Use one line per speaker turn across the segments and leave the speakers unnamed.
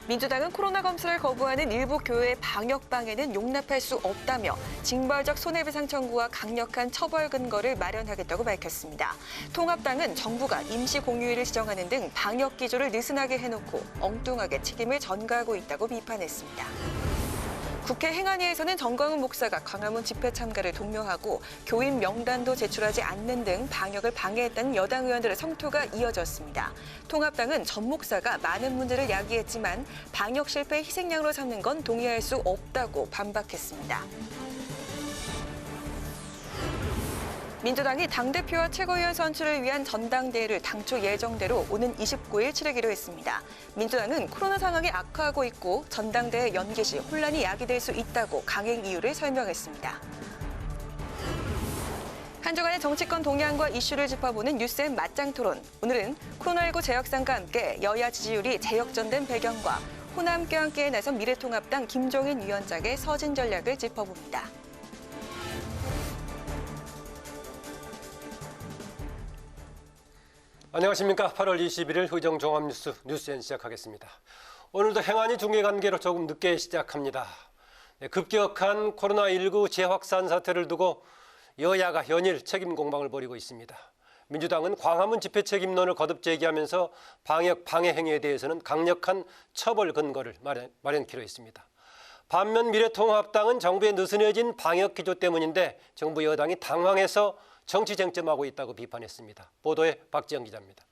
민주당은 코로나 검사를 거부하는 일부 교회의 방역 방해는 용납할 수 없다며 징벌적 손해배상 청구와 강력한 처벌 근거를 마련하겠다고 밝혔습니다. 통합당은 정부가 임시 공휴일을 지정하는 등 방역 기조를 느슨하게 해놓고 엉뚱하게 책임을 전가하고 있다고 비판했습니다. 국회 행안위에서는 정광훈 목사가 광화문 집회 참가를 독려하고 교인 명단도 제출하지 않는 등 방역을 방해했다는 여당 의원들의 성토가 이어졌습니다. 통합당은 전 목사가 많은 문제를 야기했지만 방역 실패의 희생양으로 삼는 건 동의할 수 없다고 반박했습니다. 민주당이 당대표와 최고위원 선출을 위한 전당대회를 당초 예정대로 오는 29일 치르기로 했습니다. 민주당은 코로나 상황이 악화하고 있고 전당대회 연기 시 혼란이 야기될 수 있다고 강행 이유를 설명했습니다. 한 주간의 정치권 동향과 이슈를 짚어보는 뉴스앤 맞짱 토론. 오늘은 코로나19 재확산과 함께 여야 지지율이 재역전된 배경과 호남 껴안기에 나선 미래통합당 김종인 위원장의 서진 전략을 짚어봅니다.
안녕하십니까. 8월 21일 의정 종합뉴스 뉴스엔 시작하겠습니다. 오늘도 행안위 중계관계로 조금 늦게 시작합니다. 급격한 코로나19 재확산 사태를 두고 여야가 연일 책임 공방을 벌이고 있습니다. 민주당은 광화문 집회 책임론을 거듭 제기하면서 방역 방해 행위에 대해서는 강력한 처벌 근거를 마련키로 했습니다. 반면 미래통합당은 정부의 느슨해진 방역 기조 때문인데 정부 여당이 당황해서 정치 쟁점하고 있다고 비판했습니다. 보도에 박지영 기자입니다.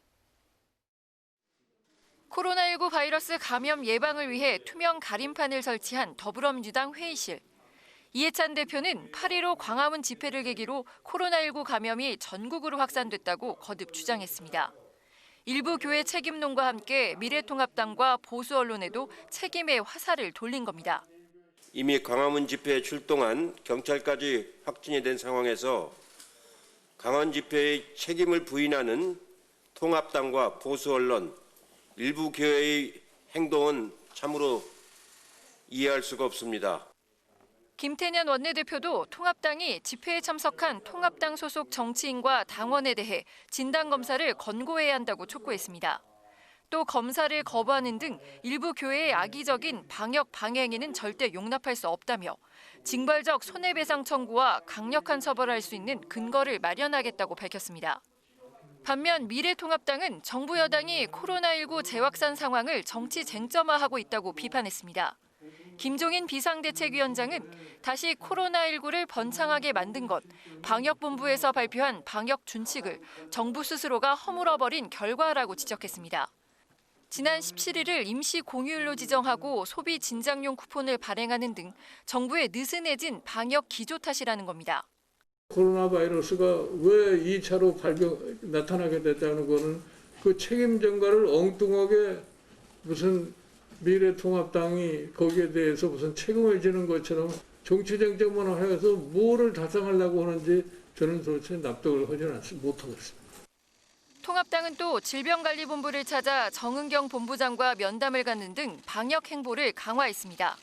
코로나19 바이러스 감염 예방을 위해 투명 가림판을 설치한 더불어민주당 회의실. 이해찬 대표는 8.15 광화문 집회를 계기로 코로나19 감염이 전국으로 확산됐다고 거듭 주장했습니다. 일부 교회 책임론과 함께 미래통합당과 보수 언론에도 책임의 화살을 돌린 겁니다.
이미 광화문 집회에 출동한 경찰까지 확진이 된 상황에서 광화문 집회의 책임을 부인하는 통합당과 보수 언론, 일부 교회의 행동은 참으로 이해할 수가 없습니다.
김태년 원내대표도 통합당이 집회에 참석한 통합당 소속 정치인과 당원에 대해 진단검사를 권고해야 한다고 촉구했습니다. 또 검사를 거부하는 등 일부 교회의 악의적인 방역 방해 행위는 절대 용납할 수 없다며 징벌적 손해배상 청구와 강력한 처벌할 수 있는 근거를 마련하겠다고 밝혔습니다. 반면 미래통합당은 정부 여당이 코로나19 재확산 상황을 정치 쟁점화하고 있다고 비판했습니다. 김종인 비상대책위원장은 다시 코로나19를 번창하게 만든 것, 방역본부에서 발표한 방역 준칙을 정부 스스로가 허물어버린 결과라고 지적했습니다. 지난 17일을 임시 공휴일로 지정하고 소비 진작용 쿠폰을 발행하는 등 정부의 느슨해진 방역 기조 탓이라는 겁니다.
코로나 바이러스가 왜 2차로 나타나게 됐다는 거는 그 책임 전가를 엉뚱하게 무슨 미래통합당이 거기에 대해서 무슨 책임을 지는 것처럼 정치 쟁점만 해서 뭐를 달성하려고 하는지 저는 도대체 납득을 하지 못하겠습니다.
통합당은 또 질병관리본부를 찾아 정은경 본부장과 면담을 갖는 등 방역 행보를 강화했습니다.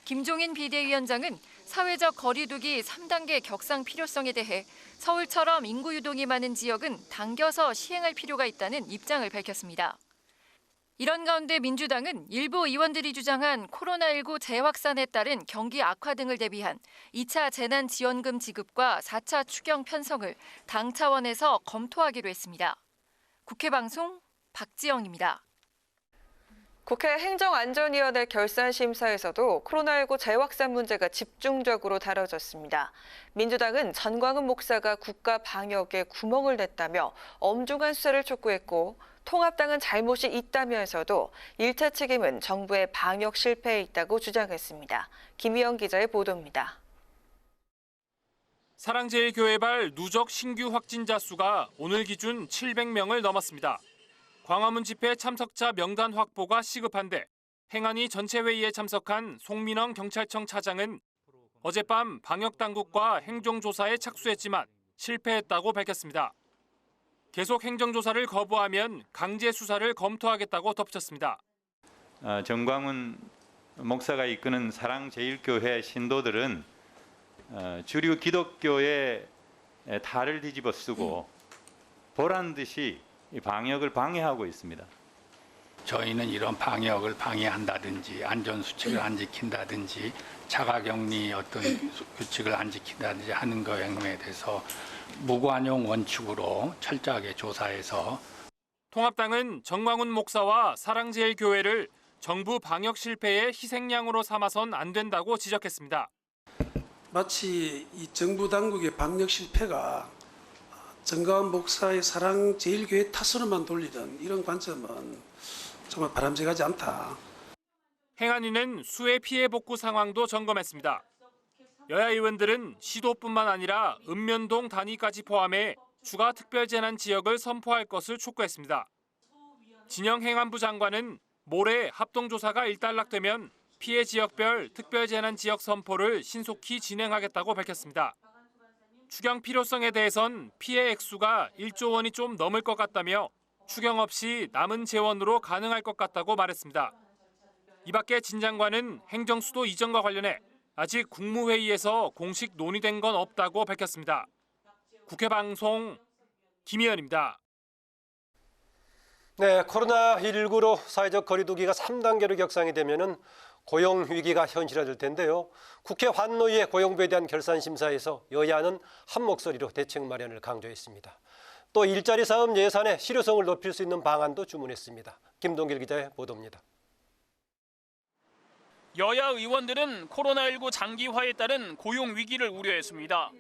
김종인 비대위원장은 사회적 거리두기 3단계 격상 필요성에 대해 서울처럼 인구 유동이 많은 지역은 당겨서 시행할 필요가 있다는 입장을 밝혔습니다. 이런 가운데 민주당은 일부 의원들이 주장한 코로나19 재확산에 따른 경기 악화 등을 대비한 2차 재난지원금 지급과 4차 추경 편성을 당 차원에서 검토하기로 했습니다. 국회 방송 박지영입니다.
국회 행정안전위원회 결산심사에서도 코로나19 재확산 문제가 집중적으로 다뤄졌습니다. 민주당은 전광훈 목사가 국가 방역에 구멍을 냈다며 엄중한 수사를 촉구했고 통합당은 잘못이 있다면서도 1차 책임은 정부의 방역 실패에 있다고 주장했습니다. 김희영 기자의 보도입니다.
사랑제일교회발 누적 신규 확진자 수가 오늘 기준 700명을 넘었습니다. 광화문 집회 참석자 명단 확보가 시급한데 행안위 전체 회의에 참석한 송민영 경찰청 차장은 어젯밤 방역당국과 행정조사에 착수했지만 실패했다고 밝혔습니다. 계속 행정조사를 거부하면 강제 수사를 검토하겠다고 덧붙였습니다.
정광훈 목사가 이끄는 사랑제일교회 신도들은 주류 기독교의 탈을 뒤집어 쓰고 보란 듯이 방역을 방해하고 있습니다.
저희는 이런 방역을 방해한다든지 안전수칙을 안 지킨다든지 자가격리 어떤 규칙을 안 지킨다든지 하는 거에 대해서 무관용 원칙으로 철저하게 조사해서
통합당은 정광훈 목사와 사랑제일교회를 정부 방역 실패의 희생양으로 삼아선 안 된다고 지적했습니다.
마치 이 정부 당국의 방역 실패가 정광훈 목사의 사랑제일교회 탓으로만 돌리던 이런 관점은 정말 바람직하지 않다.
행안위는 수해 피해 복구 상황도 점검했습니다. 여야 의원들은 시도뿐만 아니라 읍면동 단위까지 포함해 추가 특별재난 지역을 선포할 것을 촉구했습니다. 진영 행안부 장관은 모레 합동조사가 일단락되면 피해 지역별 특별재난 지역 선포를 신속히 진행하겠다고 밝혔습니다. 추경 필요성에 대해선 피해 액수가 1조 원이 좀 넘을 것 같다며 추경 없이 남은 재원으로 가능할 것 같다고 말했습니다. 이 밖에 진 장관은 행정수도 이전과 관련해 아직 국무회의에서 공식 논의된 건 없다고 밝혔습니다. 국회 방송 김희연입니다.
네, 코로나19로 사회적 거리두기가 3단계로 격상이 되면은 고용 위기가 현실화될 텐데요. 국회 환노위의 고용부에 대한 결산 심사에서 여야는 한 목소리로 대책 마련을 강조했습니다. 또 일자리 사업 예산의 실효성을 높일 수 있는 방안도 주문했습니다. 김동길 기자의 보도입니다.
여야 의원들은 코로나19 장기화에 따른 고용 위기를 우려했습니다.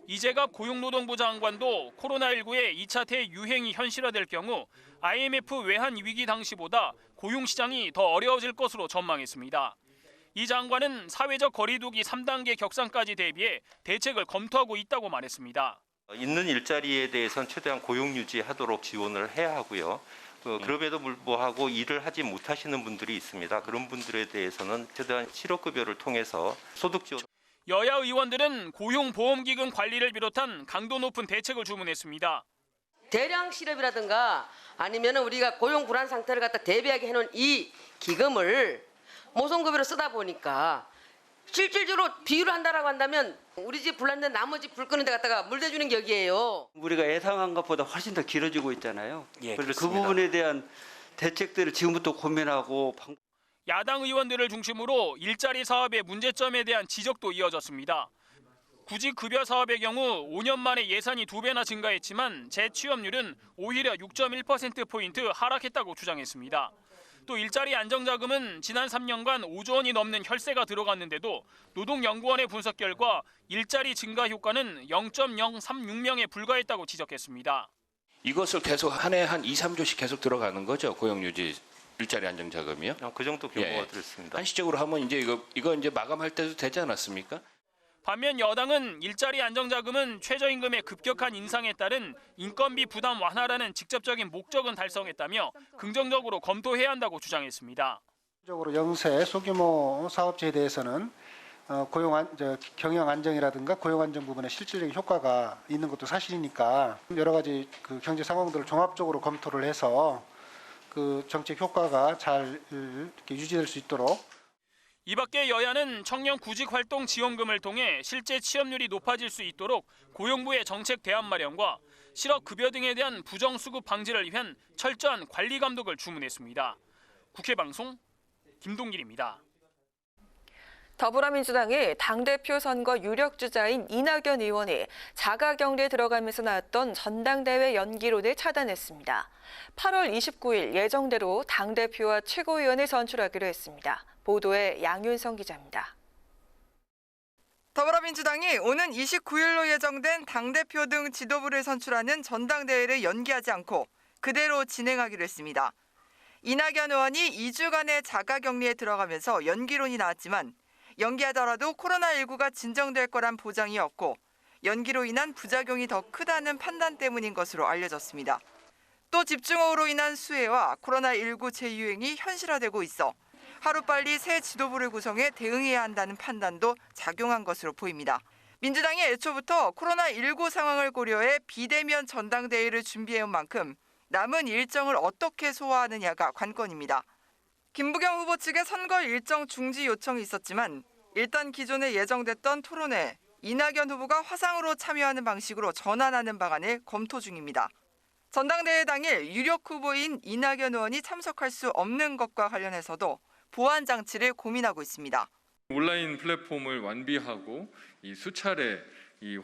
이재갑 고용노동부 장관도 코로나19의 2차 대유행이 현실화될 경우 IMF 외환 위기 당시보다 고용 시장이 더 어려워질 것으로 전망했습니다. 이 장관은 사회적 거리두기 3단계 격상까지 대비해 대책을 검토하고 있다고 말했습니다.
있는 일자리에 대해서는 최대한 고용 유지하도록 지원을 해야 하고요. 그럼에도 불구하고 일을 하지 못하시는 분들이 있습니다. 그런 분들에 대해서는 최대한 실업급여를 통해서 소득 지원.
여야 의원들은 고용보험기금 관리를 비롯한 강도 높은 대책을 주문했습니다.
대량 실업이라든가 아니면 우리가 고용 불안 상태를 갖다 대비하게 해놓은 이 기금을 모성급여로 쓰다 보니까 실질적으로 비유를 한다라고 한다면 우리 집 불났는데 나머지 불 끄는 데 갖다가 물 대주는 격이에요.
우리가 예상한 것보다 훨씬 더 길어지고 있잖아요.
예,
그래서 그 부분에 대한 대책들을 지금부터 고민하고
야당 의원들을 중심으로 일자리 사업의 문제점에 대한 지적도 이어졌습니다. 구직급여 사업의 경우 5년 만에 예산이 2배나 증가했지만 재취업률은 오히려 6.1%포인트 하락했다고 주장했습니다. 또 일자리 안정자금은 지난 3년간 5조 원이 넘는 혈세가 들어갔는데도 노동연구원의 분석 결과 일자리 증가 효과는 0.036명에 불과했다고 지적했습니다.
이것을 계속 한 해 한 2, 3조씩 계속 들어가는 거죠. 고용유지 일자리 안정자금이요?
그 정도 규모가 들었습니다.
한시적으로 하면 이제 이거 이제 마감할 때도 되지 않았습니까?
반면 여당은 일자리 안정자금은 최저임금의 급격한 인상에 따른 인건비 부담 완화라는 직접적인 목적은 달성했다며 긍정적으로 검토해야 한다고 주장했습니다.
적으로 영세 소규모 사업체에 대해서는 경영 안정이라든가 고용 안정 부분에 실질적인 효과가 있는 것도 사실이니까 여러 가지 그 경제 상황들을 종합적으로 검토를 해서 그 정책 효과가 잘 이렇게 유지될 수 있도록.
이 밖에 여야는 청년 구직활동 지원금을 통해 실제 취업률이 높아질 수 있도록 고용부의 정책 대안 마련과 실업급여 등에 대한 부정수급 방지를 위한 철저한 관리 감독을 주문했습니다. 국회 방송 김동길입니다.
더불어민주당의 당대표 선거 유력 주자인 이낙연 의원이 자가격리에 들어가면서 나왔던 전당대회 연기론을 차단했습니다. 8월 29일 예정대로 당대표와 최고위원을 선출하기로 했습니다. 보도에 양윤성 기자입니다.
더불어민주당이 오는 29일로 예정된 당대표 등 지도부를 선출하는 전당대회를 연기하지 않고 그대로 진행하기로 했습니다. 이낙연 의원이 2주간의 자가격리에 들어가면서 연기론이 나왔지만 연기하더라도 코로나19가 진정될 거란 보장이 없고 연기로 인한 부작용이 더 크다는 판단 때문인 것으로 알려졌습니다. 또 집중호우로 인한 수해와 코로나19 재유행이 현실화되고 있어 하루빨리 새 지도부를 구성해 대응해야 한다는 판단도 작용한 것으로 보입니다. 민주당이 애초부터 코로나19 상황을 고려해 비대면 전당대회를 준비해온 만큼 남은 일정을 어떻게 소화하느냐가 관건입니다. 김부겸 후보 측의 선거 일정 중지 요청이 있었지만 일단 기존에 예정됐던 토론회, 이낙연 후보가 화상으로 참여하는 방식으로 전환하는 방안을 검토 중입니다. 전당대회 당일 유력 후보인 이낙연 의원이 참석할 수 없는 것과 관련해서도 보안 장치를 고민하고 있습니다.
온라인 플랫폼을 완비하고 이 수차례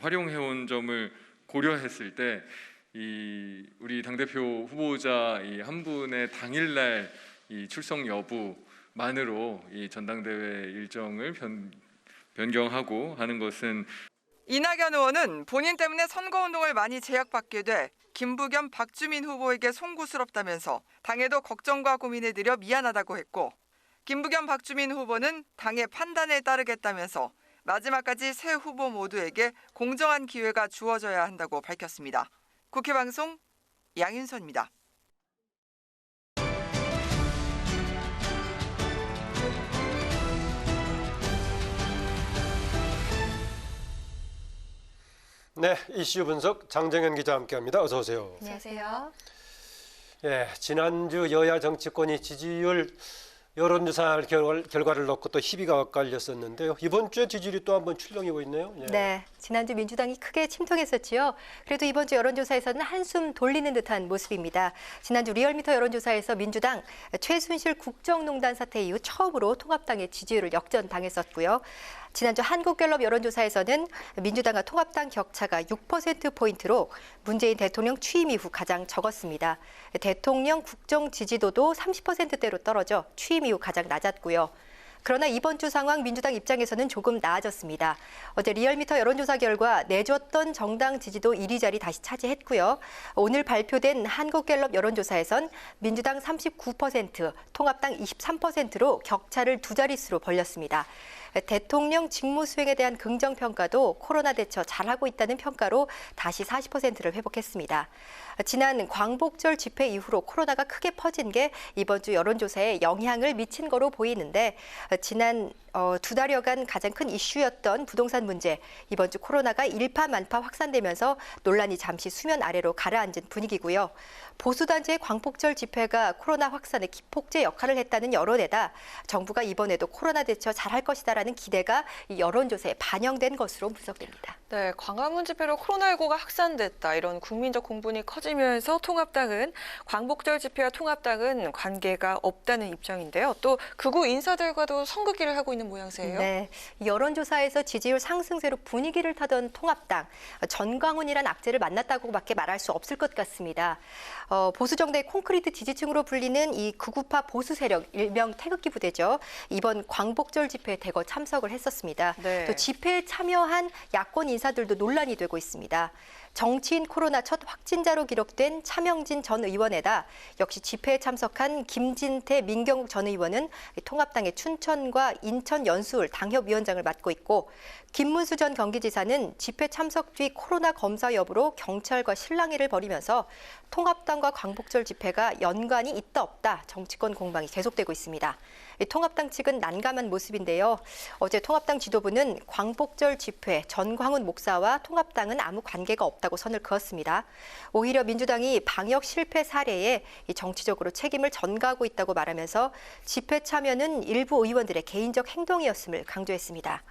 활용해온 점을 고려했을 때 우리 당대표 후보자 한 분의 당일날 출석 여부만으로 전당대회 일정을 변경하고 하는 것은
이낙연 의원은 본인 때문에 선거운동을 많이 제약받게 돼 김부겸, 박주민 후보에게 송구스럽다면서 당에도 걱정과 고민을 드려 미안하다고 했고, 김부겸, 박주민 후보는 당의 판단에 따르겠다면서 마지막까지 새 후보 모두에게 공정한 기회가 주어져야 한다고 밝혔습니다. 국회방송 양윤선입니다.
네, 이슈 분석 장정현 기자와 함께합니다. 어서 오세요.
안녕하세요.
예, 지난주 여야 정치권이 지지율 여론조사 결과를 놓고 또 희비가 엇갈렸었는데요. 이번 주에 지지율이 또 한번 출렁이고 있네요. 예.
네, 지난주 민주당이 크게 침통했었지요. 그래도 이번 주 여론조사에서는 한숨 돌리는 듯한 모습입니다. 지난주 리얼미터 여론조사에서 민주당 최순실 국정농단 사태 이후 처음으로 통합당의 지지율을 역전당했었고요. 지난주 한국갤럽 여론조사에서는 민주당과 통합당 격차가 6%포인트로 문재인 대통령 취임 이후 가장 적었습니다. 대통령 국정 지지도도 30%대로 떨어져 취임 이후 가장 낮았고요. 그러나 이번 주 상황 민주당 입장에서는 조금 나아졌습니다. 어제 리얼미터 여론조사 결과 내줬던 정당 지지도 1위 자리 다시 차지했고요. 오늘 발표된 한국갤럽 여론조사에선 민주당 39%, 통합당 23%로 격차를 두 자릿수로 벌렸습니다. 대통령 직무 수행에 대한 긍정평가도 코로나 대처 잘하고 있다는 평가로 다시 40%를 회복했습니다. 지난 광복절 집회 이후로 코로나가 크게 퍼진 게 이번 주 여론조사에 영향을 미친 거로 보이는데, 지난 두 달여간 가장 큰 이슈였던 부동산 문제, 이번 주 코로나가 일파만파 확산되면서 논란이 잠시 수면 아래로 가라앉은 분위기고요. 보수단체의 광복절 집회가 코로나 확산의 기폭제 역할을 했다는 여론에다 정부가 이번에도 코로나 대처 잘할 것이다라는 기대가 이 여론조사에 반영된 것으로 분석됩니다.
네, 광화문 집회로 코로나19가 확산됐다, 이런 국민적 공분이 커지면서 통합당은 광복절 집회와 통합당은 관계가 없다는 입장인데요. 또 극우 인사들과도 선긋기를 하고 있는 모양새예요.
네, 여론조사에서 지지율 상승세로 분위기를 타던 통합당, 전광훈이란 악재를 만났다고밖에 말할 수 없을 것 같습니다. 보수정당의 콘크리트 지지층으로 불리는 이 극우파 보수 세력, 일명 태극기 부대죠. 이번 광복절 집회에 대거 참석을 했었습니다.
네.
또 집회에 참여한 야권 인사들도 논란이 되고 있습니다. 정치인 코로나 첫 확진자로 기록된 차명진 전 의원에다 역시 집회에 참석한 김진태 민경욱 전 의원은 통합당의 춘천과 인천 연수울 당협위원장을 맡고 있고, 김문수 전 경기지사는 집회 참석 뒤 코로나 검사 여부로 경찰과 실랑이를 벌이면서 통합당과 광복절 집회가 연관이 있다 없다 정치권 공방이 계속되고 있습니다. 통합당 측은 난감한 모습인데요. 어제 통합당 지도부는 광복절 집회, 전광훈 목사와 통합당은 아무 관계가 없다고 선을 그었습니다. 오히려 민주당이 방역 실패 사례에 정치적으로 책임을 전가하고 있다고 말하면서 집회 참여는 일부 의원들의 개인적 행동이었음을 강조했습니다.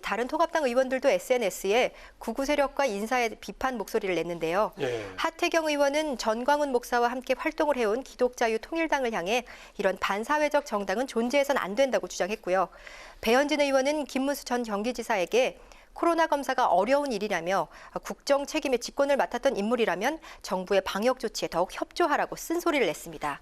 다른 통합당 의원들도 SNS에 극우 세력과 인사에 비판 목소리를 냈는데요.
예.
하태경 의원은 전광훈 목사와 함께 활동을 해온 기독자유통일당을 향해 이런 반사회적 정당은 존재해서는 안 된다고 주장했고요. 배현진 의원은 김문수 전 경기지사에게 코로나 검사가 어려운 일이라며 국정 책임의 직권을 맡았던 인물이라면 정부의 방역 조치에 더욱 협조하라고 쓴소리를 냈습니다.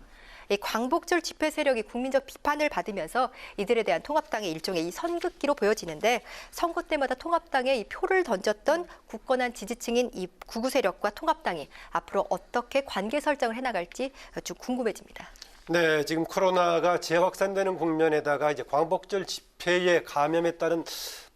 광복절 집회 세력이 국민적 비판을 받으면서 이들에 대한 통합당의 일종의 이 선긋기로 보여지는데, 선거 때마다 통합당에 이 표를 던졌던 굳건한 지지층인 이 극우 세력과 통합당이 앞으로 어떻게 관계 설정을 해나갈지 아주 궁금해집니다.
네, 지금 코로나가 재확산되는 국면에다가 이제 광복절 집회의 감염에 따른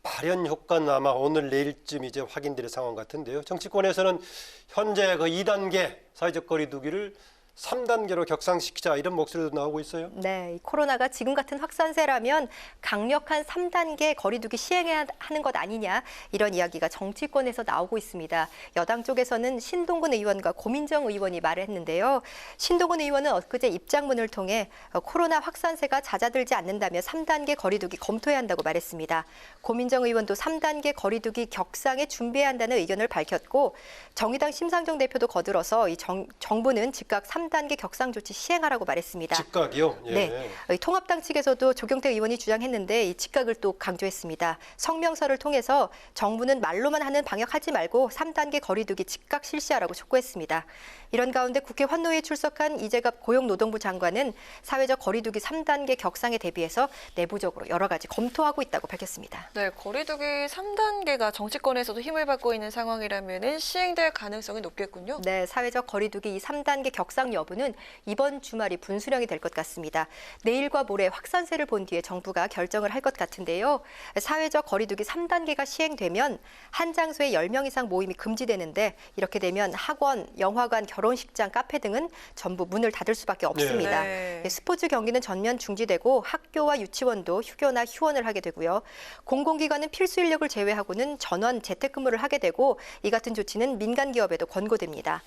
발현 효과는 아마 오늘 내일쯤 이제 확인될 상황 같은데요. 정치권에서는 현재 그 2단계 사회적 거리 두기를 3단계로 격상시키자 이런 목소리도 나오고 있어요.
네, 이 코로나가 지금 같은 확산세라면 강력한 3단계 거리두기 시행해야 하는 것 아니냐 이런 이야기가 정치권에서 나오고 있습니다. 여당 쪽에서는 신동근 의원과 고민정 의원이 말을 했는데요. 신동근 의원은 엊그제 입장문을 통해 코로나 확산세가 잦아들지 않는다면 3단계 거리두기 검토해야 한다고 말했습니다. 고민정 의원도 3단계 거리두기 격상에 준비해야 한다는 의견을 밝혔고 정의당 심상정 대표도 거들어서 이 정부는 즉각 3단계 격상 조치 시행하라고 말했습니다.
즉각이요? 예.
네, 통합당 측에서도 조경태 의원이 주장했는데 이 즉각을 또 강조했습니다. 성명서를 통해서 정부는 말로만 하는 방역하지 말고 3단계 거리두기 즉각 실시하라고 촉구했습니다. 이런 가운데 국회 환노위에 출석한 이재갑 고용노동부 장관은 사회적 거리두기 3단계 격상에 대비해서 내부적으로 여러 가지 검토하고 있다고 밝혔습니다.
네, 거리두기 3단계가 정치권에서도 힘을 받고 있는 상황이라면 시행될 가능성이 높겠군요.
네, 사회적 거리두기 이 3단계 격상 여부는 이번 주말이 분수령이 될 것 같습니다. 내일과 모레 확산세를 본 뒤에 정부가 결정을 할 것 같은데요. 사회적 거리두기 3단계가 시행되면 한 장소에 10명 이상 모임이 금지되는데 이렇게 되면 학원, 영화관, 결혼식장, 카페 등은 전부 문을 닫을 수밖에 없습니다.
네.
스포츠 경기는 전면 중지되고 학교와 유치원도 휴교나 휴원을 하게 되고요. 공공기관은 필수 인력을 제외하고는 전원 재택근무를 하게 되고 이 같은 조치는 민간 기업에도 권고됩니다.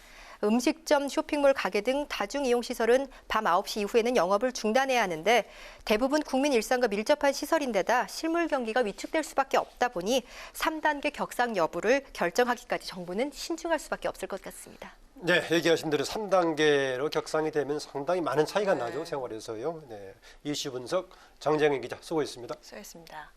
음식점, 쇼핑몰, 가게 등 다중이용시설은 밤 9시 이후에는 영업을 중단해야 하는데 대부분 국민 일상과 밀접한 시설인데다 실물 경기가 위축될 수밖에 없다 보니 3단계 격상 여부를 결정하기까지 정부는 신중할 수밖에 없을 것 같습니다.
네, 얘기하신 대로 3단계로 격상이 되면 상당히 많은 차이가 나죠, 생활에서요. 네, 이슈 분석 장정현 기자 수고했습니다.
수고했습니다.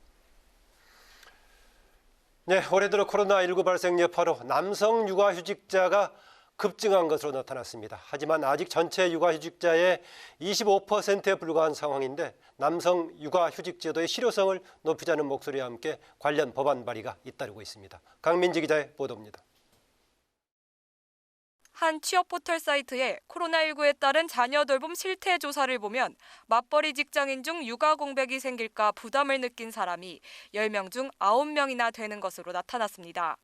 네, 올해 들어 코로나19 발생 여파로 남성 육아휴직자가 급증한 것으로 나타났습니다. 하지만 아직 전체 육아휴직자의 25%에 불과한 상황인데 남성 육아휴직 제도의 실효성을 높이자는 목소리와 함께 관련 법안 발의가 잇따르고 있습니다. 강민지 기자의 보도입니다.
한 취업 포털 사이트에 코로나19에 따른 자녀 돌봄 실태 조사를 보면 맞벌이 직장인 중 육아 공백이 생길까 부담을 느낀 사람이 10명 중 9명이나 되는 것으로 나타났습니다.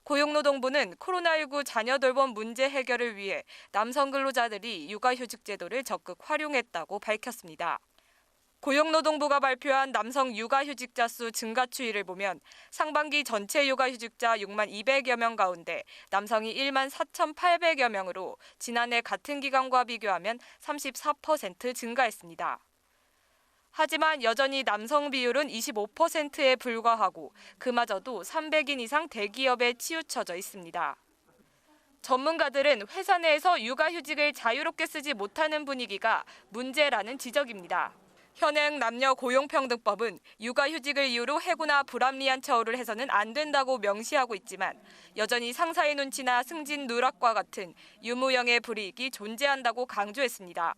고용노동부는 코로나19 자녀 돌봄 문제 해결을 위해 남성 근로자들이 육아휴직 제도를 적극 활용했다고 밝혔습니다. 고용노동부가 발표한 남성 육아휴직자 수 증가 추이를 보면 상반기 전체 육아휴직자 6만 200여 명 가운데 남성이 1만 4,800여 명으로 지난해 같은 기간과 비교하면 34% 증가했습니다. 하지만 여전히 남성 비율은 25%에 불과하고 그마저도 300인 이상 대기업에 치우쳐져 있습니다. 전문가들은 회사 내에서 육아휴직을 자유롭게 쓰지 못하는 분위기가 문제라는 지적입니다. 현행 남녀 고용평등법은 육아휴직을 이유로 해고나 불합리한 처우를 해서는 안 된다고 명시하고 있지만 여전히 상사의 눈치나 승진 누락과 같은 유무형의 불이익이 존재한다고 강조했습니다.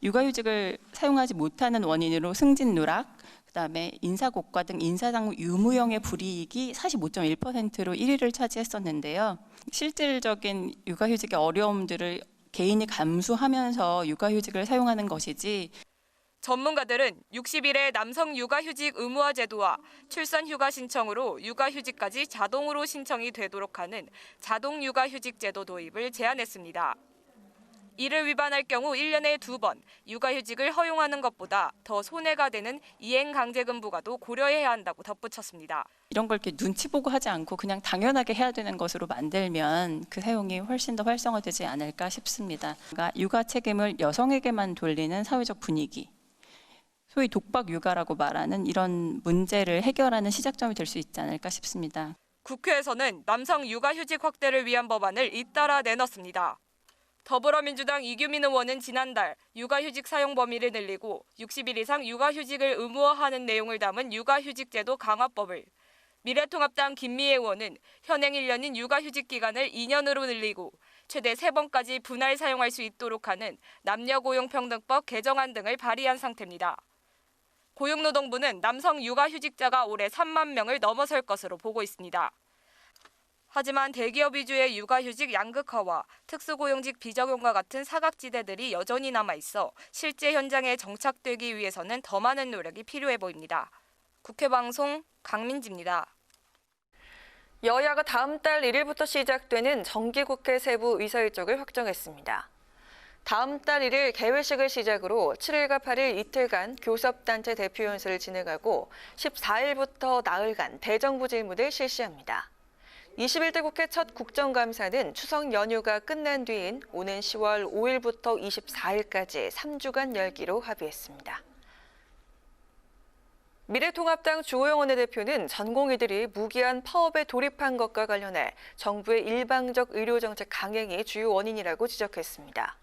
육아휴직을 사용하지 못하는 원인으로 승진 누락, 그다음에 인사고과 등 인사상 유무형의 불이익이 45.1%로 1위를 차지했었는데요. 실질적인 육아휴직의 어려움들을 개인이 감수하면서 육아휴직을 사용하는 것이지
전문가들은 60일의 남성 육아휴직 의무화 제도와 출산휴가 신청으로 육아휴직까지 자동으로 신청이 되도록 하는 자동 육아휴직 제도 도입을 제안했습니다. 이를 위반할 경우 1년에 2번 육아휴직을 허용하는 것보다 더 손해가 되는 이행강제금 부과도 고려해야 한다고 덧붙였습니다.
이런 걸 이렇게 눈치 보고 하지 않고 그냥 당연하게 해야 되는 것으로 만들면 그 사용이 훨씬 더 활성화되지 않을까 싶습니다. 그러니까 육아 책임을 여성에게만 돌리는 사회적 분위기, 소위 독박 육아라고 말하는 이런 문제를 해결하는 시작점이 될 수 있지 않을까 싶습니다.
국회에서는 남성 육아휴직 확대를 위한 법안을 잇따라 내놨습니다. 더불어민주당 이규민 의원은 지난달 육아휴직 사용 범위를 늘리고 60일 이상 육아휴직을 의무화하는 내용을 담은 육아휴직제도 강화법을, 미래통합당 김미애 의원은 현행 1년인 육아휴직 기간을 2년으로 늘리고 최대 3번까지 분할 사용할 수 있도록 하는 남녀고용평등법 개정안 등을 발의한 상태입니다. 고용노동부는 남성 육아휴직자가 올해 3만 명을 넘어설 것으로 보고 있습니다. 하지만 대기업 위주의 육아휴직 양극화와 특수고용직 비정용과 같은 사각지대들이 여전히 남아있어 실제 현장에 정착되기 위해서는 더 많은 노력이 필요해 보입니다. 국회방송 강민지입니다.
여야가 다음 달 1일부터 시작되는 정기국회 세부 의사일정을 확정했습니다. 다음 달 1일 개회식을 시작으로 7일과 8일 이틀간 교섭단체 대표 연설을 진행하고 14일부터 나흘간 대정부 질문을 실시합니다. 21대 국회 첫 국정감사는 추석 연휴가 끝난 뒤인 오는 10월 5일부터 24일까지 3주간 열기로 합의했습니다. 미래통합당 주호영 원내대표는 전공의들이 무기한 파업에 돌입한 것과 관련해 정부의 일방적 의료정책 강행이 주요 원인이라고 지적했습니다.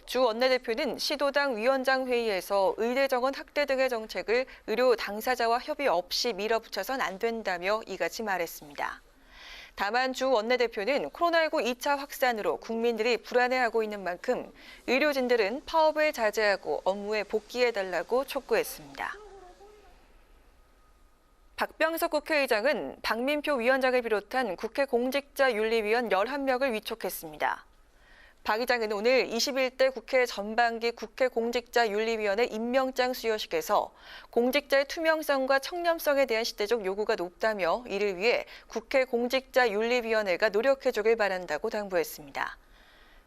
주 원내대표는 시도당 위원장 회의에서 의대 정원 확대 등의 정책을 의료 당사자와 협의 없이 밀어붙여선 안 된다며 이같이 말했습니다. 다만 주 원내대표는 코로나19 2차 확산으로 국민들이 불안해하고 있는 만큼 의료진들은 파업을 자제하고 업무에 복귀해달라고 촉구했습니다. 박병석 국회의장은 박민표 위원장을 비롯한 국회 공직자윤리위원 11명을 위촉했습니다. 박 의장은 오늘 21대 국회 전반기 국회 공직자윤리위원회 임명장 수여식에서 공직자의 투명성과 청렴성에 대한 시대적 요구가 높다며 이를 위해 국회 공직자윤리위원회가 노력해주길 바란다고 당부했습니다.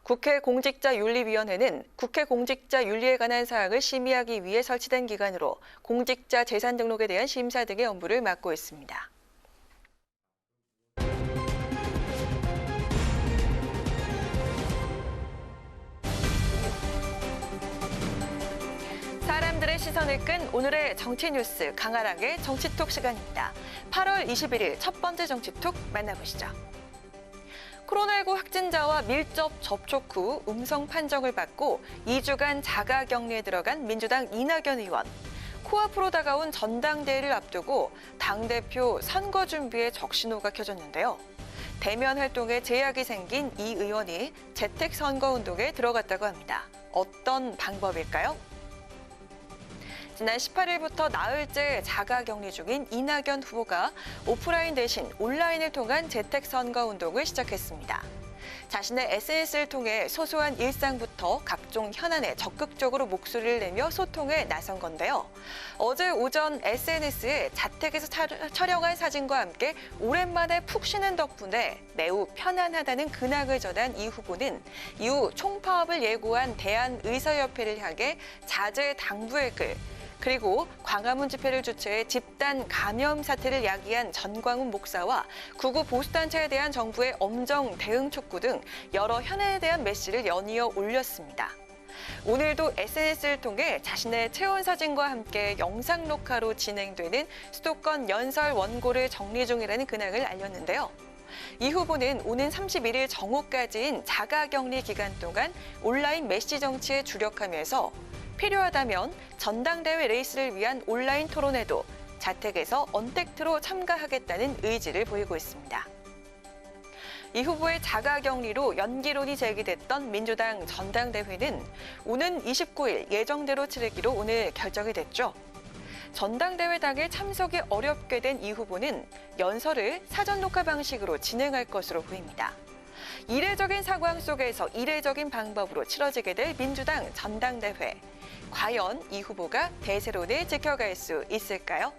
국회 공직자윤리위원회는 국회 공직자윤리에 관한 사항을 심의하기 위해 설치된 기관으로 공직자 재산 등록에 대한 심사 등의 업무를 맡고 있습니다. 사람들의 시선을 끈 오늘의 정치 뉴스 강아랑의 정치톡 시간입니다. 8월 21일 첫 번째 정치톡 만나보시죠. 코로나19 확진자와 밀접 접촉 후 음성 판정을 받고 2주간 자가격리에 들어간 민주당 이낙연 의원. 코앞으로 다가온 전당대회를 앞두고 당대표 선거 준비에 적신호가 켜졌는데요. 대면 활동에 제약이 생긴 이 의원이 재택 선거운동에 들어갔다고 합니다. 어떤 방법일까요? 지난 18일부터 나흘째 자가격리 중인 이낙연 후보가 오프라인 대신 온라인을 통한 재택선거운동을 시작했습니다. 자신의 SNS를 통해 소소한 일상부터 각종 현안에 적극적으로 목소리를 내며 소통에 나선 건데요. 어제 오전 SNS에 자택에서 촬영한 사진과 함께 오랜만에 푹 쉬는 덕분에 매우 편안하다는 근황을 전한 이 후보는 이후 총파업을 예고한 대한의사협회를 향해 자제 당부의 글, 그리고 광화문 집회를 주최해 집단 감염 사태를 야기한 전광훈 목사와 구구 보수단체에 대한 정부의 엄정 대응 촉구 등 여러 현안에 대한 메시지를 연이어 올렸습니다. 오늘도 SNS를 통해 자신의 체온 사진과 함께 영상 녹화로 진행되는 수도권 연설 원고를 정리 중이라는 근황을 알렸는데요. 이 후보는 오는 31일 정오까지인 자가격리 기간 동안 온라인 메시 정치에 주력하면서 필요하다면 전당대회 레이스를 위한 온라인 토론에도 자택에서 언택트로 참가하겠다는 의지를 보이고 있습니다. 이 후보의 자가격리로 연기론이 제기됐던 민주당 전당대회는 오는 29일 예정대로 치르기로 오늘 결정이 됐죠. 전당대회 당일 참석이 어렵게 된 이 후보는 연설을 사전 녹화 방식으로 진행할 것으로 보입니다. 이례적인 상황 속에서 이례적인 방법으로 치러지게 될 민주당 전당대회. 과연 이 후보가 대세론을 지켜갈 수 있을까요?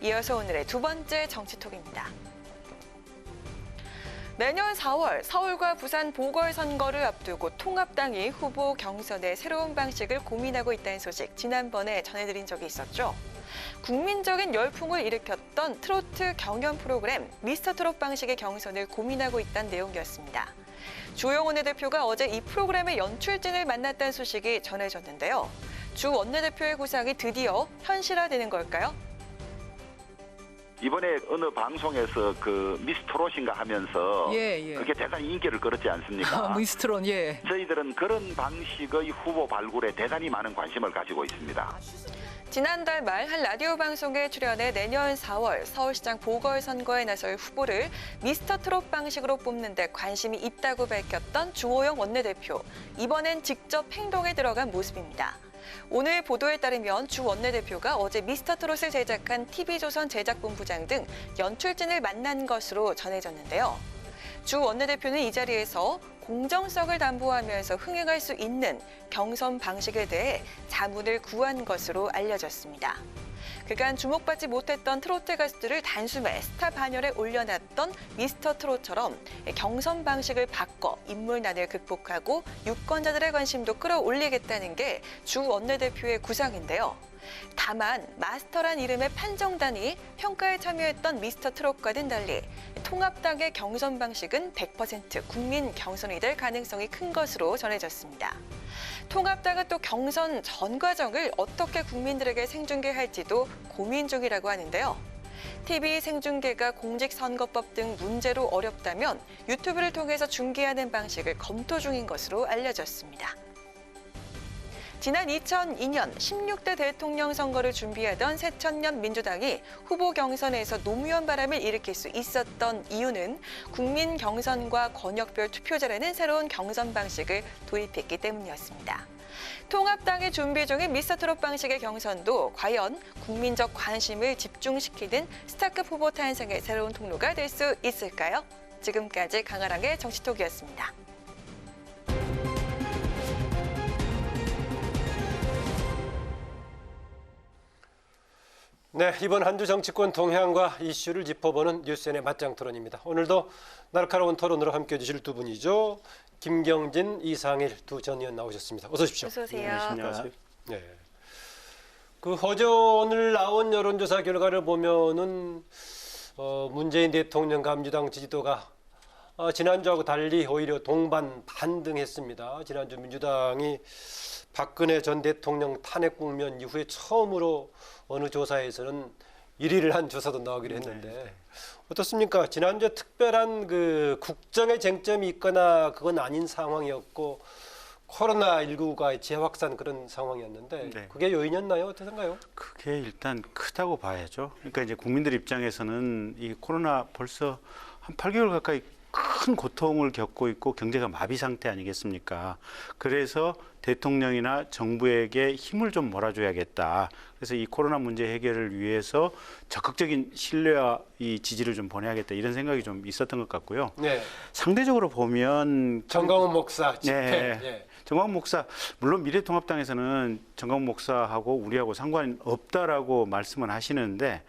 이어서 오늘의 두 번째 정치톡입니다. 내년 4월 서울과 부산 보궐선거를 앞두고 통합당이 후보 경선의 새로운 방식을 고민하고 있다는 소식 지난번에 전해드린 적이 있었죠. 국민적인 열풍을 일으켰던 트로트 경연 프로그램 미스터트롯 방식의 경선을 고민하고 있다는 내용이었습니다. 주호영 원내대표가 어제 이 프로그램의 연출진을 만났다는 소식이 전해졌는데요. 주 원내대표의 구상이 드디어 현실화되는 걸까요?
이번에 어느 방송에서 그 미스트롯인가 하면서 그게 대단히 인기를 끌었지 않습니까?
미스트롯, 예.
저희들은 그런 방식의 후보 발굴에 대단히 많은 관심을 가지고 있습니다.
지난달 말 한 라디오 방송에 출연해 내년 4월 서울시장 보궐선거에 나설 후보를 미스터트롯 방식으로 뽑는 데 관심이 있다고 밝혔던 주호영 원내대표. 이번엔 직접 행동에 들어간 모습입니다. 오늘 보도에 따르면 주 원내대표가 어제 미스터트롯을 제작한 TV조선 제작본부장 등 연출진을 만난 것으로 전해졌는데요. 주 원내대표는 이 자리에서 공정성을 담보하면서 흥행할 수 있는 경선 방식에 대해 자문을 구한 것으로 알려졌습니다. 그간 주목받지 못했던 트로트 가수들을 단숨에 스타 반열에 올려놨던 미스터 트롯처럼 경선 방식을 바꿔 인물난을 극복하고 유권자들의 관심도 끌어올리겠다는 게 주 원내대표의 구상인데요. 다만 마스터란 이름의 판정단이 평가에 참여했던 미스터 트롯과는 달리 통합당의 경선 방식은 100% 국민 경선이 될 가능성이 큰 것으로 전해졌습니다. 통합당은 또 경선 전 과정을 어떻게 국민들에게 생중계할지도 고민 중이라고 하는데요. TV 생중계가 공직선거법 등 문제로 어렵다면 유튜브를 통해서 중계하는 방식을 검토 중인 것으로 알려졌습니다. 지난 2002년 16대 대통령 선거를 준비하던 새천년 민주당이 후보 경선에서 노무현 바람을 일으킬 수 있었던 이유는 국민 경선과 권역별 투표제라는 새로운 경선 방식을 도입했기 때문이었습니다. 통합당이 준비 중인 미스터트롯 방식의 경선도 과연 국민적 관심을 집중시키는 스타급 후보 탄생의 새로운 통로가 될 수 있을까요? 지금까지 강아랑의 정치톡이었습니다.
네, 이번 한 주 정치권 동향과 이슈를 짚어보는 뉴스N의 맞짱 토론입니다. 오늘도 날카로운 토론으로 함께해 주실 두 분이죠. 김경진, 이상일 두 전 의원 나오셨습니다. 어서 오십시오.
어서 오세요.
안녕하세요. 네. 오늘 나온 여론조사 결과를 보면은 문재인 대통령과 민주당 지지도가 지난주하고 달리 오히려 동반 반등했습니다. 지난주 민주당이 박근혜 전 대통령 탄핵 국면 이후에 처음으로 어느 조사에서는 1위를 한 조사도 나오기로 했는데 어떻습니까? 지난주에 특별한 그 국정의 쟁점이 있거나 그건 아닌 상황이었고 코로나19가 재확산 그런 상황이었는데 그게 요인이었나요? 어떠신가요?
그게 일단 크다고 봐야죠. 그러니까 이제 국민들 입장에서는 이 코로나 벌써 한 8개월 가까이 큰 고통을 겪고 있고 경제가 마비 상태 아니겠습니까? 그래서 대통령이나 정부에게 힘을 좀 몰아줘야겠다. 그래서 이 코로나 문제 해결을 위해서 적극적인 신뢰와 이 지지를 좀 보내야겠다. 이런 생각이 좀 있었던 것 같고요.
네.
상대적으로 보면
정광훈 목사 집회.
네. 정광훈 목사 물론 미래통합당에서는 정광훈 목사하고 우리하고 상관이 없다라고 말씀은 하시는데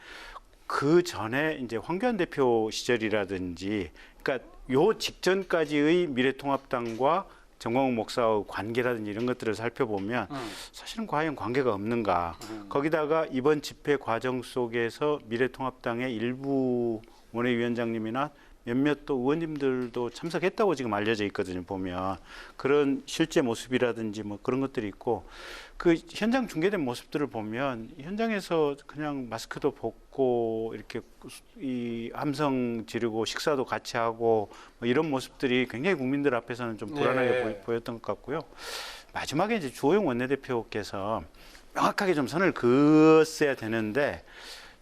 그 전에 이제 황교안 대표 시절이라든지 그러니까 요 직전까지의 미래통합당과 정광훈 목사의 관계라든지 이런 것들을 살펴보면 사실은 과연 관계가 없는가. 거기다가 이번 집회 과정 속에서 미래통합당의 일부 원외위원장님이나 몇몇 또 의원님들도 참석했다고 지금 알려져 있거든요. 보면 그런 실제 모습이라든지 뭐 그런 것들이 있고 그 현장 중계된 모습들을 보면 현장에서 그냥 마스크도 벗고 이렇게 이 함성 지르고 식사도 같이 하고 뭐 이런 모습들이 굉장히 국민들 앞에서는 좀 불안하게 보였던 것 같고요. 마지막에 이제 주호영 원내대표께서 명확하게 좀 선을 그었어야 되는데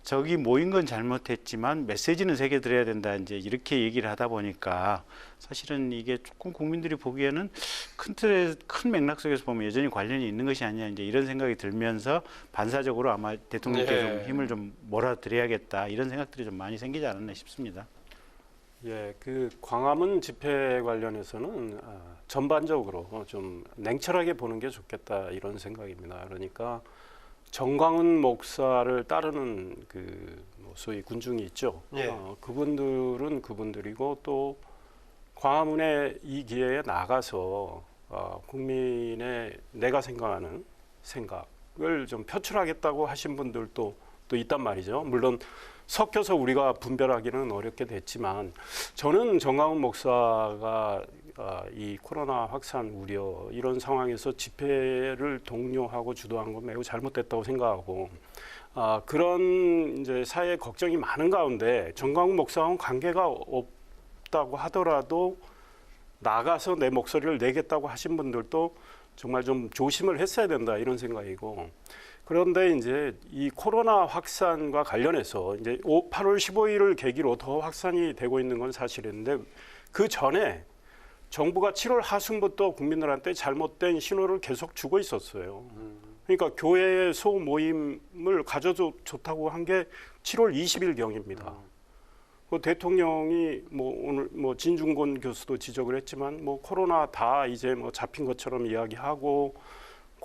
저기 모인 건 잘못했지만 메시지는 새겨드려야 된다 이제 이렇게 얘기를 하다 보니까 사실은 이게 조금 국민들이 보기에는 큰 틀의 큰 맥락 속에서 보면 여전히 관련이 있는 것이 아니냐 이제 이런 생각이 들면서 반사적으로 아마 대통령께 좀 힘을 좀 몰아드려야겠다 이런 생각들이 좀 많이 생기지 않았나 싶습니다.
예, 그 광화문 집회 관련해서는 전반적으로 좀 냉철하게 보는 게 좋겠다 이런 생각입니다. 그러니까 정광훈 목사를 따르는 그 소위 군중이 있죠. 그분들은 그분들이고 또 광화문에 이 기회에 나가서 국민의 내가 생각하는 생각을 좀 표출하겠다고 하신 분들도 또 있단 말이죠. 물론 섞여서 우리가 분별하기는 어렵게 됐지만 저는 정광훈 목사가 이 코로나 확산 우려 이런 상황에서 집회를 독려하고 주도한 건 매우 잘못됐다고 생각하고 그런 이제 사회의 걱정이 많은 가운데 정광훈 목사와는 관계가 없다고 하더라도 나가서 내 목소리를 내겠다고 하신 분들도 정말 좀 조심을 했어야 된다 이런 생각이고 그런데 이제 이 코로나 확산과 관련해서 이제 8월 15일을 계기로 더 확산이 되고 있는 건 사실인데 그 전에 정부가 7월 하순부터 국민들한테 잘못된 신호를 계속 주고 있었어요. 그러니까 교회의 소모임을 가져도 좋다고 한 게 7월 20일경입니다. 그 대통령이 뭐 오늘 뭐 진중권 교수도 지적을 했지만 뭐 코로나 다 이제 뭐 잡힌 것처럼 이야기하고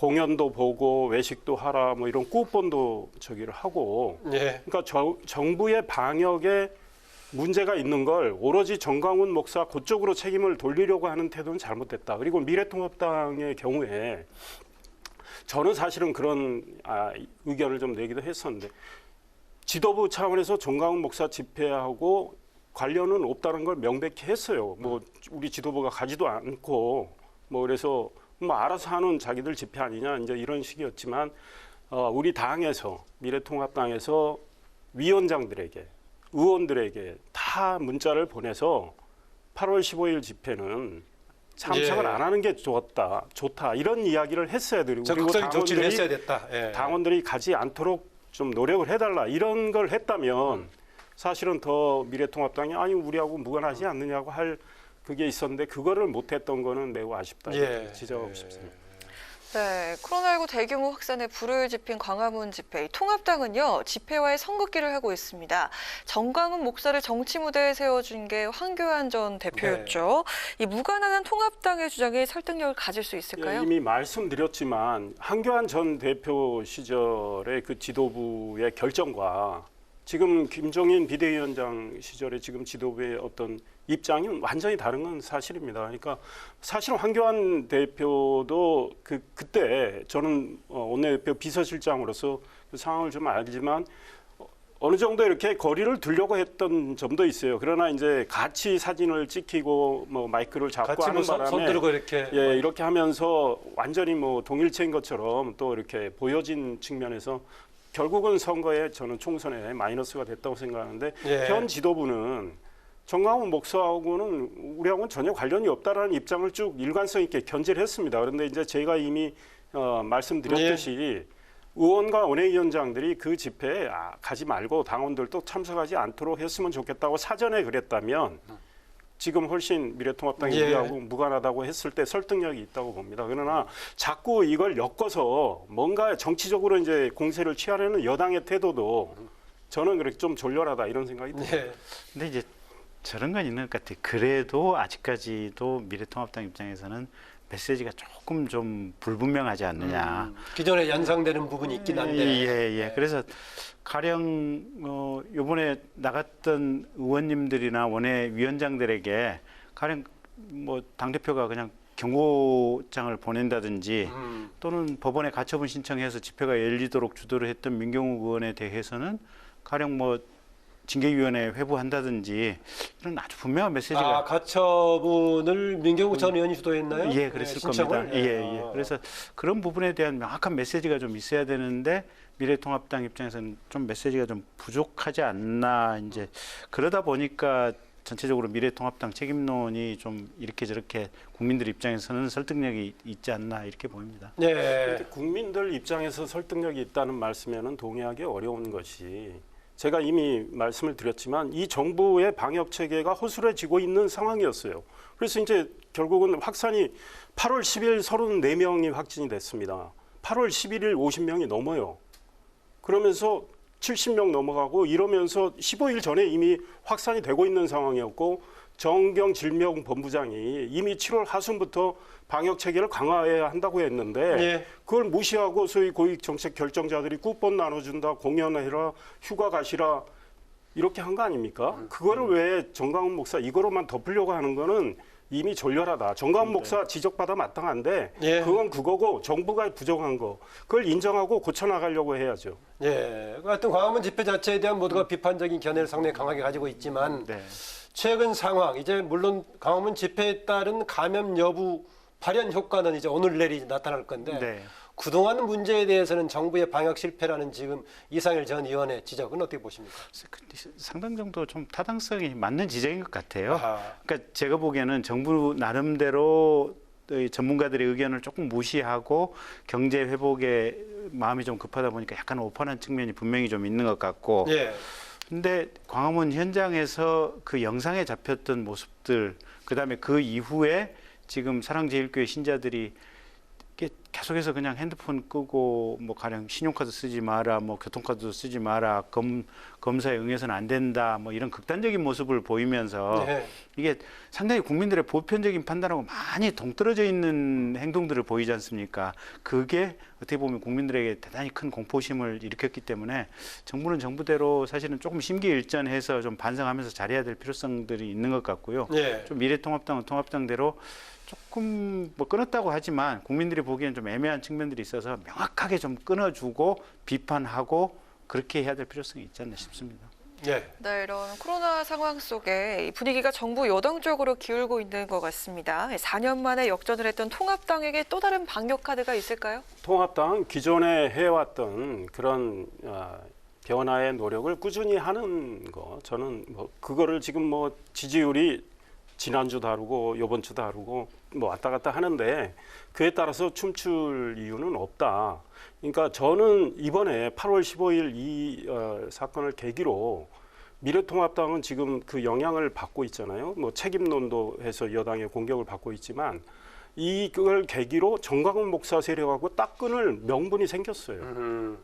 공연도 보고 외식도 하라 뭐 이런 쿠폰도 저기를 하고
예.
그러니까 정부의 방역에 문제가 있는 걸 오로지 정광훈 목사 그쪽으로 책임을 돌리려고 하는 태도는 잘못됐다. 그리고 미래통합당의 경우에 저는 사실은 그런 의견을 좀 내기도 했었는데 지도부 차원에서 정광훈 목사 집회하고 관련은 없다는 걸 명백히 했어요. 뭐 우리 지도부가 가지도 않고 뭐 그래서 뭐 알아서 하는 자기들 집회 아니냐 이제 이런 식이었지만 우리 당에서 미래통합당에서 위원장들에게 의원들에게 다 문자를 보내서 8월 15일 집회는 참석을 안 하는 게 좋다 이런 이야기를 했어야 되고
적극적인 조치를 했어야 됐다. 예.
당원들이 가지 않도록 좀 노력을 해달라 이런 걸 했다면 사실은 더 미래통합당이 아니 우리하고 무관하지 않느냐고 할 그게 있었는데 그거를 못했던 거는 매우 아쉽다 이렇게 지적하고 싶습니다.
네, 코로나19 대규모 확산에 불을 지핀 광화문 집회. 통합당은요, 집회와의 선긋기를 하고 있습니다. 정광훈 목사를 정치 무대에 세워준 게 황교안 전 대표였죠. 이 무관한 통합당의 주장이 설득력을 가질 수 있을까요?
예, 이미 말씀드렸지만 황교안 전 대표 시절의 그 지도부의 결정과 지금 김종인 비대위원장 시절에 지금 지도부의 어떤 입장이 완전히 다른 건 사실입니다. 그러니까 사실 황교안 대표도 그때 저는 원내대표 비서실장으로서 그 상황을 좀 알지만 어느 정도 이렇게 거리를 두려고 했던 점도 있어요. 그러나 이제 같이 사진을 찍히고 뭐 마이크를 잡고 하는 바람에
손 들고 이렇게
이렇게 하면서 완전히 뭐 동일체인 것처럼 또 이렇게 보여진 측면에서 결국은 선거에 저는 총선에 마이너스가 됐다고 생각하는데 현 지도부는 정광훈 목사하고는 우리하고는 전혀 관련이 없다라는 입장을 쭉 일관성 있게 견지를 했습니다. 그런데 이제 제가 이미 말씀드렸듯이 의원과 원외위원장들이 그 집회에 가지 말고 당원들도 참석하지 않도록 했으면 좋겠다고 사전에 그랬다면 지금 훨씬 미래통합당이 우리하고 무관하다고 했을 때 설득력이 있다고 봅니다. 그러나 자꾸 이걸 엮어서 뭔가 정치적으로 이제 공세를 취하려는 여당의 태도도 저는 그렇게 좀 졸렬하다 이런 생각이 듭니다.
근데 이제 저런 건 있는 것 같아요. 그래도 아직까지도 미래통합당 입장에서는 메시지가 조금 좀 불분명하지 않느냐.
기존에 연상되는 부분이 있긴 한데.
그래서 가령 이번에 나갔던 의원님들이나 원외위원장들에게 가령 뭐 당대표가 그냥 경고장을 보낸다든지 또는 법원에 가처분 신청해서 집회가 열리도록 주도를 했던 민경욱 의원에 대해서는 가령 뭐 징계위원회에 회부한다든지 이런 아주 분명한 메시지가
가처분을 민경욱 전 의원이 주도했나요?
예, 그랬을 겁니다. 그래서 그런 부분에 대한 명확한 메시지가 좀 있어야 되는데 미래통합당 입장에서는 좀 메시지가 좀 부족하지 않나 이제 그러다 보니까 전체적으로 미래통합당 책임론이 좀 이렇게 저렇게 국민들 입장에서는 설득력이 있지 않나 이렇게 보입니다.
네. 국민들 입장에서 설득력이 있다는 말씀에는 동의하기 어려운 것이 제가 이미 말씀을 드렸지만 이 정부의 방역 체계가 허술해지고 있는 상황이었어요. 그래서 이제 결국은 확산이 8월 10일 34명이 확진이 됐습니다. 8월 11일 50명이 넘어요. 그러면서 70명 넘어가고 이러면서 15일 전에 이미 확산이 되고 있는 상황이었고 정경 질병본부장이 이미 7월 하순부터 방역 체계를 강화해야 한다고 했는데 그걸 무시하고 소위 고위 정책 결정자들이 쿠폰 나눠준다, 공연해라, 휴가 가시라 이렇게 한 거 아닙니까? 그거를 왜 정광훈 목사 이거로만 덮으려고 하는 거는 이미 졸렬하다. 정광훈 목사 지적받아 마땅한데 그건 그거고 정부가 부족한 거 그걸 인정하고 고쳐나가려고 해야죠.
하여튼 광화문 집회 자체에 대한 모두가 비판적인 견해를 상당히 강하게 가지고 있지만 최근 상황 이제 물론 광화문 집회에 따른 감염 여부 발현 효과는 이제 오늘 내일 나타날 건데 그동안 문제에 대해서는 정부의 방역 실패라는 지금 이상일 전 의원의 지적은 어떻게 보십니까?
상당 정도 좀 타당성이 맞는 지적인 것 같아요. 그러니까 제가 보기에는 정부 나름대로 전문가들의 의견을 조금 무시하고 경제 회복에 마음이 좀 급하다 보니까 약간 오판한 측면이 분명히 좀 있는 것 같고 근데 광화문 현장에서 그 영상에 잡혔던 모습들 그다음에 그 이후에 지금 사랑제일교회 신자들이 계속해서 그냥 핸드폰 끄고 뭐 가령 신용카드 쓰지 마라, 뭐 교통카드 쓰지 마라, 검사에 응해서는 안 된다, 뭐 이런 극단적인 모습을 보이면서
네.
이게 상당히 국민들의 보편적인 판단하고 많이 동떨어져 있는 행동들을 보이지 않습니까? 그게 어떻게 보면 국민들에게 대단히 큰 공포심을 일으켰기 때문에 정부는 정부대로 사실은 조금 심기일전해서 좀 반성하면서 잘해야 될 필요성들이 있는 것 같고요.
네.
좀 미래통합당은 통합당대로 조금 뭐 끊었다고 하지만 국민들이 보기엔 좀 애매한 측면들이 있어서 명확하게 좀 끊어주고 비판하고 그렇게 해야 될 필요성이 있지 않나 싶습니다.
네.
네, 이런 코로나 상황 속에 이 분위기가 정부 여당 쪽으로 기울고 있는 것 같습니다. 4년 만에 역전을 했던 통합당에게 또 다른 방역 카드가 있을까요?
통합당은 기존에 해왔던 그런 변화의 노력을 꾸준히 하는 거, 저는 뭐 그거를 지금 뭐 지지율이 지난주 다르고 이번 주 다르고 뭐 왔다 갔다 하는데 그에 따라서 춤출 이유는 없다. 그러니까 저는 이번에 8월 15일 이 사건을 계기로 미래통합당은 지금 그 영향을 받고 있잖아요. 뭐 책임론도 해서 여당의 공격을 받고 있지만 이걸 계기로 정광훈 목사 세력하고 딱 끊을 명분이 생겼어요.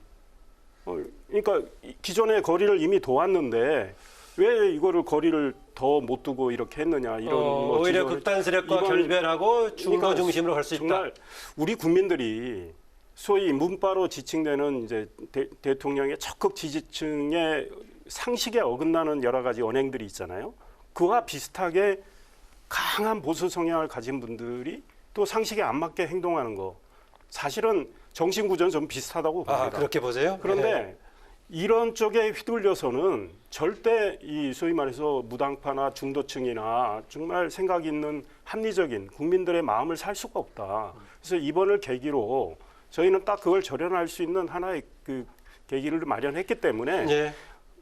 그러니까 기존의 거리를 이미 둬왔는데 왜 이거를 거리를 더 못 두고 이렇게 했느냐 이런 뭐
오히려 극단 세력과 결별하고 중도 중심으로 할 수 있다.
정말 우리 국민들이 소위 문바로 지칭되는 이제 대통령의 적극 지지층의 상식에 어긋나는 여러 가지 언행들이 있잖아요. 그와 비슷하게 강한 보수 성향을 가진 분들이 또 상식에 안 맞게 행동하는 거 사실은 정신 구조는 좀 비슷하다고 봅니다.
아, 그렇게 보세요?
그런데
네.
이런 쪽에 휘둘려서는 절대 이 소위 말해서 무당파나 중도층이나 정말 생각 있는 합리적인 국민들의 마음을 살 수가 없다. 그래서 이번을 계기로 저희는 딱 그걸 절연할 수 있는 하나의 그 계기를 마련했기 때문에
네.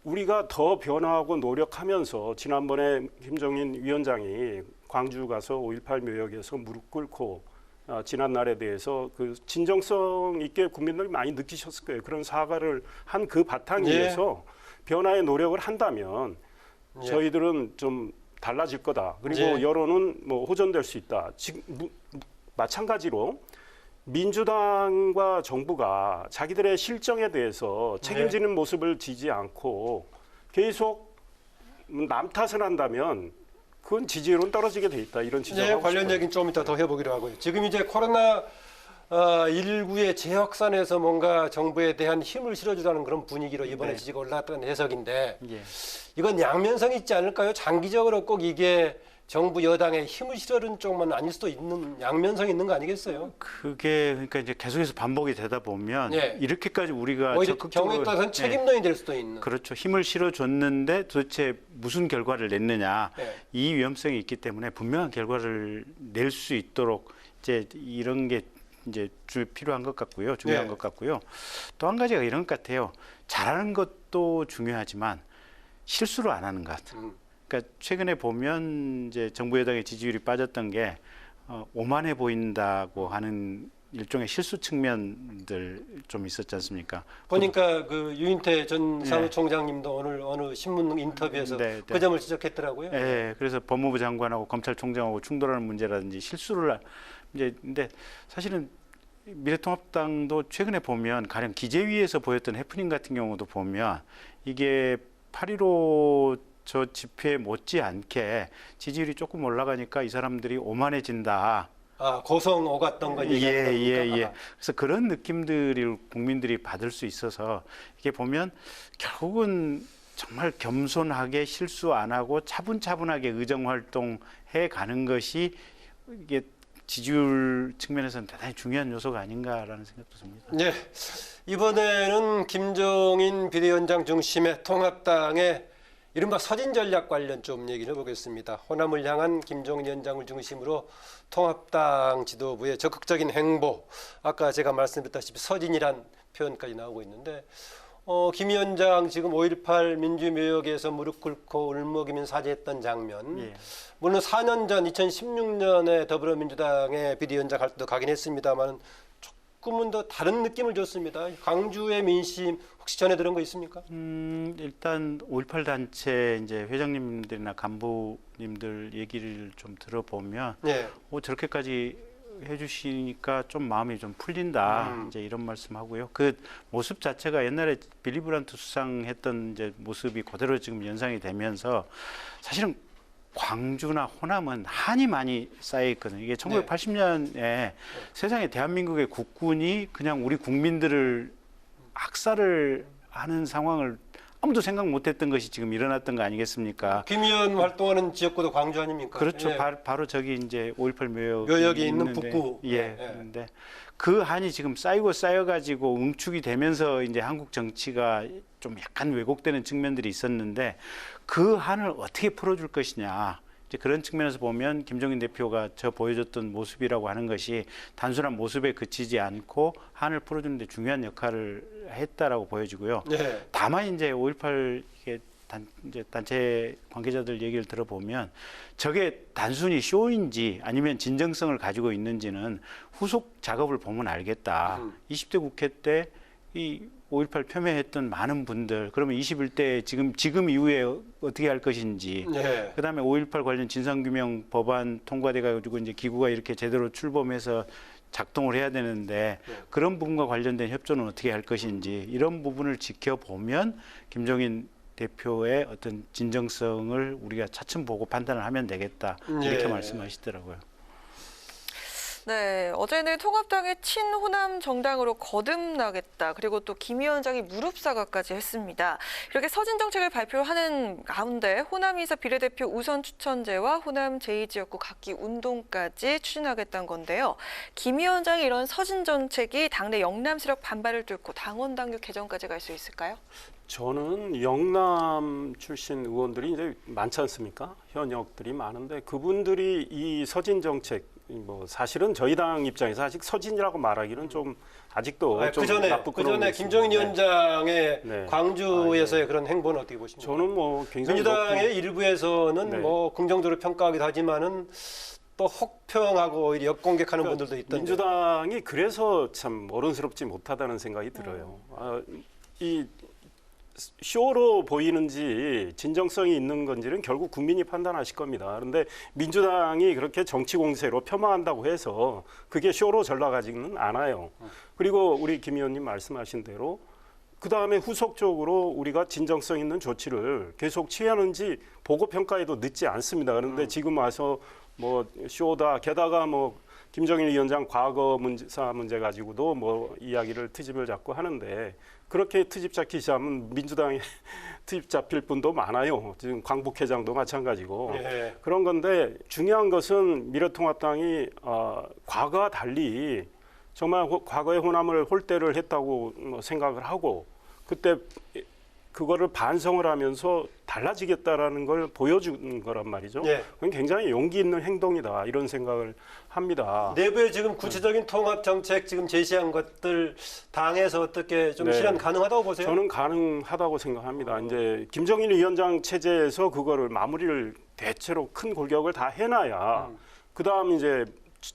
우리가 더 변화하고 노력하면서 지난번에 김종인 위원장이 광주 가서 5.18 묘역에서 무릎 꿇고 지난 날에 대해서 그 진정성 있게 국민들이 많이 느끼셨을 거예요. 그런 사과를 한 그 바탕 위에서 변화의 노력을 한다면 저희들은 좀 달라질 거다. 그리고 여론은 뭐 호전될 수 있다. 지금 마찬가지로 민주당과 정부가 자기들의 실정에 대해서 책임지는 모습을 지지 않고 계속 남 탓을 한다면 그건 지지율은 떨어지게 돼 있다. 이런 지적을 하고
관련
싶어요.
얘기는 좀 이따 더 해보기로 하고요. 지금 이제 코로나19의 재확산에서 뭔가 정부에 대한 힘을 실어주라는 그런 분위기로 이번에 지지가 올라갔다는 해석인데 이건 양면성이 있지 않을까요? 장기적으로 꼭 이게 정부 여당의 힘을 실어주는 쪽만 아닐 수도 있는 양면성이 있는 거 아니겠어요?
그게 그러니까 이제 계속해서 반복이 되다 보면
예.
이렇게까지 우리가
오히려
적극적으로
경우에 따라서는 책임론이 될 수도 있는.
그렇죠. 힘을 실어줬는데 도대체 무슨 결과를 냈느냐 이 위험성이 있기 때문에 분명한 결과를 낼 수 있도록 이제 이런 게 이제 필요한 것 같고요. 중요한 것 같고요. 또 한 가지가 이런 것 같아요. 잘하는 것도 중요하지만 실수를 안 하는 것 같아요. 그러니까 최근에 보면 이제 정부 여당의 지지율이 빠졌던 게 오만해 보인다고 하는 일종의 실수 측면들 좀 있었지 않습니까?
보니까 그 유인태 전 사무총장님도 오늘 어느 신문 인터뷰에서 그 점을 지적했더라고요.
네, 그래서 법무부 장관하고 검찰총장하고 충돌하는 문제라든지 실수를 이제 근데 사실은 미래통합당도 최근에 보면 가령 기재위에서 보였던 해프닝 같은 경우도 보면 이게 8.15 저 집회 못지않게 지지율이 조금 올라가니까 이 사람들이 오만해진다.
아, 고성 오갔던 거 얘기하는 겁니까?
예. 그래서 그런 느낌들을 국민들이 받을 수 있어서 이게 보면 결국은 정말 겸손하게 실수 안 하고 차분차분하게 의정 활동해 가는 것이 이게 지지율 측면에서는 대단히 중요한 요소가 아닌가라는 생각도 듭니다.
네, 이번에는 김종인 비대위원장 중심의 통합당의 이른바 서진 전략 관련 좀 얘기를 해보겠습니다. 호남을 향한 김종인 위원장을 중심으로 통합당 지도부의 적극적인 행보, 아까 제가 말씀드렸다시피 서진이란 표현까지 나오고 있는데 김 위원장 지금 5.18 민주묘역에서 무릎 꿇고 울먹이면 사죄했던 장면, 물론 4년 전 2016년에 더불어민주당의 비대위원장 할 때도 가긴 했습니다만 조금은 더 다른 느낌을 줬습니다. 광주의 민심 혹시 전해 들은 거 있습니까?
일단 5.18 단체 이제 회장님들이나 간부님들 얘기를 좀 들어보면 저렇게까지 해주시니까 좀 마음이 좀 풀린다. 이제 이런 말씀하고요. 그 모습 자체가 옛날에 빌리 브란트 수상했던 이제 모습이 그대로 지금 연상이 되면서 사실은 광주나 호남은 한이 많이 쌓여 있거든요. 이게 1980년에 세상에 대한민국의 국군이 그냥 우리 국민들을 학살을 하는 상황을 아무도 생각 못했던 것이 지금 일어났던 거 아니겠습니까?
김 의원 활동하는 지역구도 광주 아닙니까?
그렇죠.
예.
바로 저기 이제 5.18
묘역이 있는
있는데,
북구.
예. 그런데 그 한이 지금 쌓여가지고 응축이 되면서 이제 한국 정치가 좀 약간 왜곡되는 측면들이 있었는데 그 한을 어떻게 풀어줄 것이냐. 이제 그런 측면에서 보면 김종인 대표가 저 보여줬던 모습이라고 하는 것이 단순한 모습에 그치지 않고 한을 풀어주는 데 중요한 역할을 했다라고 보여지고요.
네.
다만 이제 5.18 이게 이제 단체 관계자들 얘기를 들어보면 저게 단순히 쇼인지 아니면 진정성을 가지고 있는지는 후속 작업을 보면 알겠다. 20대 국회 때 이 5.18 표명했던 많은 분들, 그러면 21대 지금 이후에 어떻게 할 것인지,
네.
그다음에 5.18 관련 진상규명 법안 통과돼 가지고 이제 기구가 이렇게 제대로 출범해서 작동을 해야 되는데 그런 부분과 관련된 협조는 어떻게 할 것인지 이런 부분을 지켜보면 김종인 대표의 어떤 진정성을 우리가 차츰 보고 판단을 하면 되겠다 이렇게 말씀하시더라고요.
네, 어제는 통합당의 친호남 정당으로 거듭나겠다. 그리고 또 김 위원장이 무릎 사과까지 했습니다. 이렇게 서진 정책을 발표하는 가운데 호남 이사 비례대표 우선 추천제와 호남 제2지역구 각기 운동까지 추진하겠다는 건데요. 김 위원장의 이런 서진 정책이 당내 영남 세력 반발을 뚫고 당원 당규 개정까지 갈 수 있을까요?
저는 영남 출신 의원들이 이제 많지 않습니까? 현역들이 많은데 그분들이 이 서진 정책 뭐 사실은 저희 당 입장에서 아직 서진이라고 말하기는 좀 아직도 좀
그전에 김종인 위원장의 광주에서의 그런 행보는 어떻게 보십니까?
저는 뭐 굉장히
민주당의 일부에서는 뭐 긍정적으로 평가하기도 하지만은 또 혹평하고 오히려 역공격하는 분들도 있던데.
민주당이 그래서 참 어른스럽지 못하다는 생각이 들어요. 이 쇼로 보이는지 진정성이 있는 건지는 결국 국민이 판단하실 겁니다. 그런데 민주당이 그렇게 정치 공세로 폄하한다고 해서 그게 쇼로 전락하지는 않아요. 그리고 우리 김 의원님 말씀하신 대로 그다음에 후속적으로 우리가 진정성 있는 조치를 계속 취하는지 보고 평가해도 늦지 않습니다. 그런데 지금 와서 뭐 쇼다, 게다가 뭐 김종인 위원장 과거 문제 가지고도 뭐 이야기를 트집을 잡고 하는데 그렇게 트집 잡기 시작하면 민주당에 트집 잡힐 분도 많아요. 지금 광북회장도 마찬가지고. 그런 건데 중요한 것은 미래통합당이 과거와 달리 정말 과거의 호남을 홀대를 했다고 생각을 하고 그때 그거를 반성을 하면서 달라지겠다라는 걸 보여준 거란 말이죠. 그건 굉장히 용기 있는 행동이다 이런 생각을 합니다.
내부에 지금 구체적인 통합 정책 지금 제시한 것들 당에서 어떻게 좀 실현 가능하다고 보세요?
저는 가능하다고 생각합니다. 이제 김종인 위원장 체제에서 그거를 마무리를 대체로 큰 골격을 다 해놔야 그다음 이제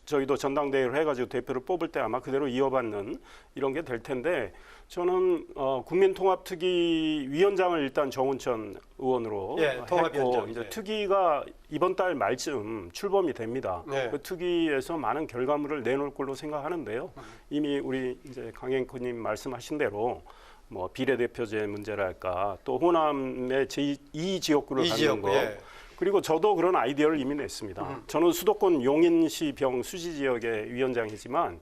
저희도 전당대회를 해가지고 대표를 뽑을 때 아마 그대로 이어받는 이런 게 될 텐데 저는 국민통합특위 위원장을 일단 정운천 의원으로 했고 이제 특위가 이번 달 말쯤 출범이 됩니다. 그 특위에서 많은 결과물을 내놓을 걸로 생각하는데요. 이미 우리 이제 강행크님 말씀하신 대로 뭐 비례대표제 문제랄까 또 호남의 제2지역구를 갖는 거. 그리고 저도 그런 아이디어를 이미 냈습니다. 저는 수도권 용인시 병 수지 지역의 위원장이지만